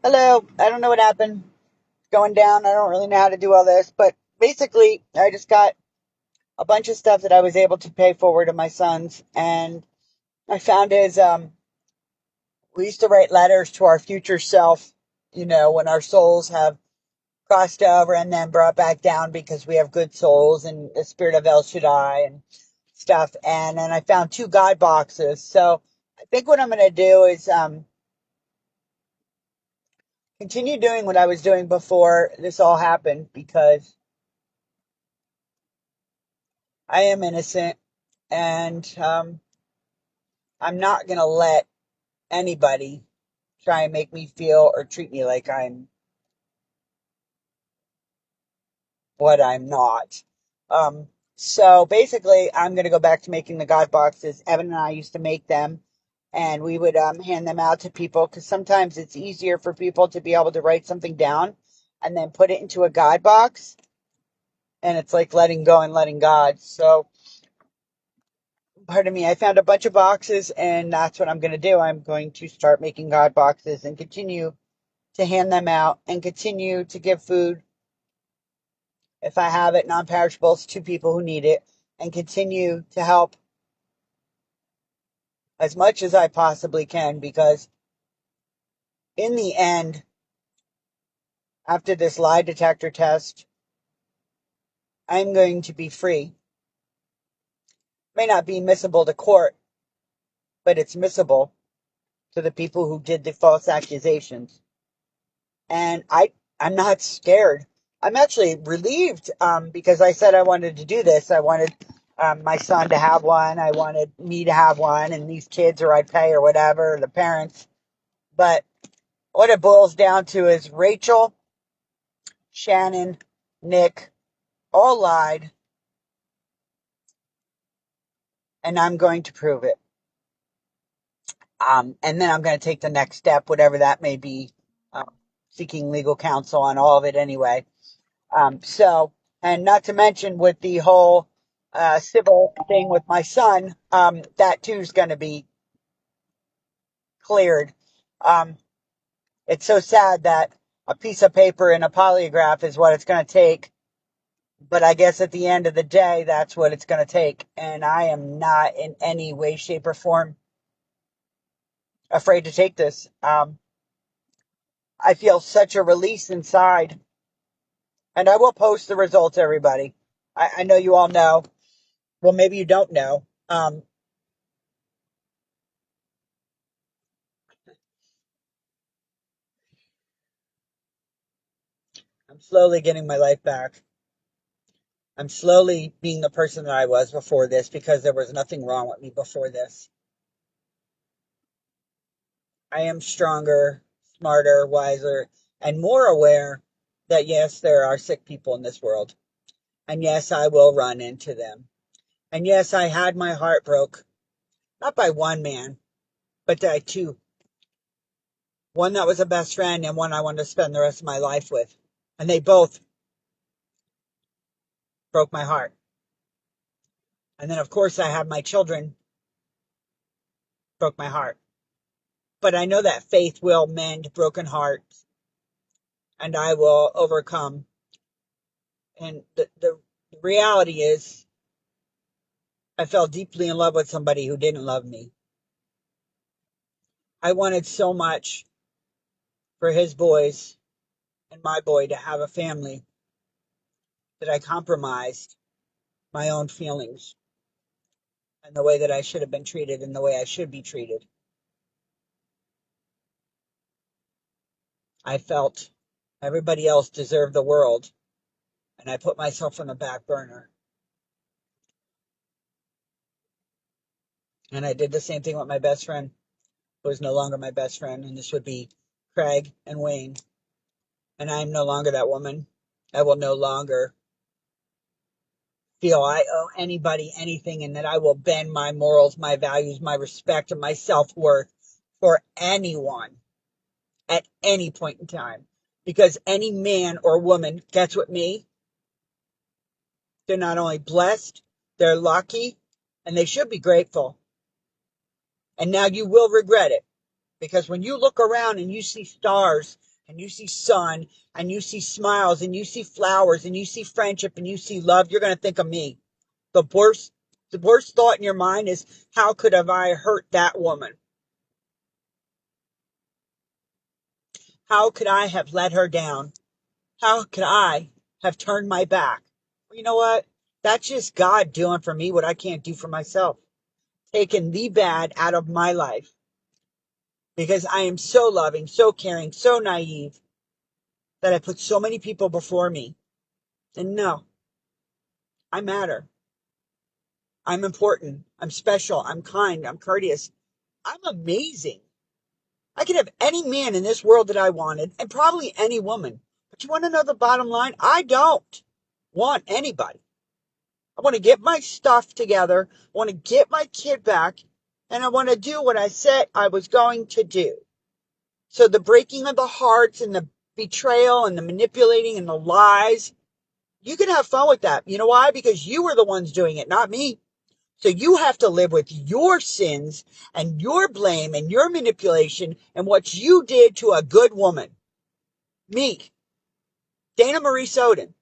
Hello. I don't know what happened. Going down. I don't really know how to do all this, but basically, I just got a bunch of stuff that I was able to pay forward to my sons, and I found is we used to write letters to our future self. When our souls have crossed over and then brought back down because we have good souls and the spirit of El Shaddai and stuff. And then I found two God boxes. So I think what I'm going to do is continue doing what I was doing before this all happened because I am innocent, and I'm not going to let anybody try and make me feel or treat me like I'm what I'm not. So basically, I'm going to go back to making the God boxes. Evan and I used to make them, and we would hand them out to people because sometimes it's easier for people to be able to write something down and then put it into a God box, and it's like letting go and letting God. So pardon me, I found a bunch of boxes, and that's what I'm going to do. I'm going to start making God boxes and continue to hand them out and continue to give food, if I have it, non-perishables, to people who need it, and continue to help as much as I possibly can because in the end, after this lie detector test, I'm going to be free. May not be admissible to court, but it's admissible to the people who did the false accusations. And I'm not scared. I'm actually relieved because I said I wanted to do this. I wanted my son to have one. I wanted me to have one, and these kids, or I'd pay, or whatever, the parents. But what it boils down to is Rachel, Shannon, Nick all lied, and I'm going to prove it. And then I'm going to take the next step, whatever that may be, um, seeking legal counsel on all of it anyway. And not to mention with the whole civil thing with my son, that too is going to be cleared. Um, it's so sad that a piece of paper and a polygraph is what it's going to take. But I guess at the end of the day, that's what it's going to take. And I am not in any way, shape, or form afraid to take this. I feel such a release inside. And I will post the results, everybody. I know you all know. Well, maybe you don't know. I'm slowly getting my life back. I'm slowly being the person that I was before this because there was nothing wrong with me before this. I am stronger, smarter, wiser, and more aware that yes, there are sick people in this world. And yes, I will run into them. And yes, I had my heart broke, not by one man, but by two. One that was a best friend and one I wanted to spend the rest of my life with. And they both broke my heart. And then, of course, I had my children broke my heart. But I know that faith will mend broken hearts and I will overcome. And the reality is, I fell deeply in love with somebody who didn't love me. I wanted so much for his boys and my boy to have a family that I compromised my own feelings and the way that I should have been treated and the way I should be treated. I felt everybody else deserved the world, and I put myself on the back burner. And I did the same thing with my best friend, who is no longer my best friend, and this would be Craig and Wayne. And I am no longer that woman. I will no longer feel I owe anybody anything and that I will bend my morals, my values, my respect, and my self-worth for anyone at any point in time. Because any man or woman gets with me, they're not only blessed, they're lucky, and they should be grateful. And now you will regret it. Because when you look around and you see stars and you see sun and you see smiles and you see flowers and you see friendship and you see love, you're going to think of me. The worst thought in your mind is, how could have I hurt that woman? How could I have let her down? How could I have turned my back? Well, you know what? That's just God doing for me what I can't do for myself. Taking the bad out of my life because I am so loving, so caring, so naive that I put so many people before me. And no, I matter. I'm important. I'm special. I'm kind. I'm courteous. I'm amazing. I could have any man in this world that I wanted and probably any woman. But you want to know the bottom line? I don't want anybody. I want to get my stuff together. I want to get my kid back. And I want to do what I said I was going to do. So the breaking of the hearts and the betrayal and the manipulating and the lies, you can have fun with that. You know why? Because you were the ones doing it, not me. So you have to live with your sins and your blame and your manipulation and what you did to a good woman. Me, Dana Marie Soden.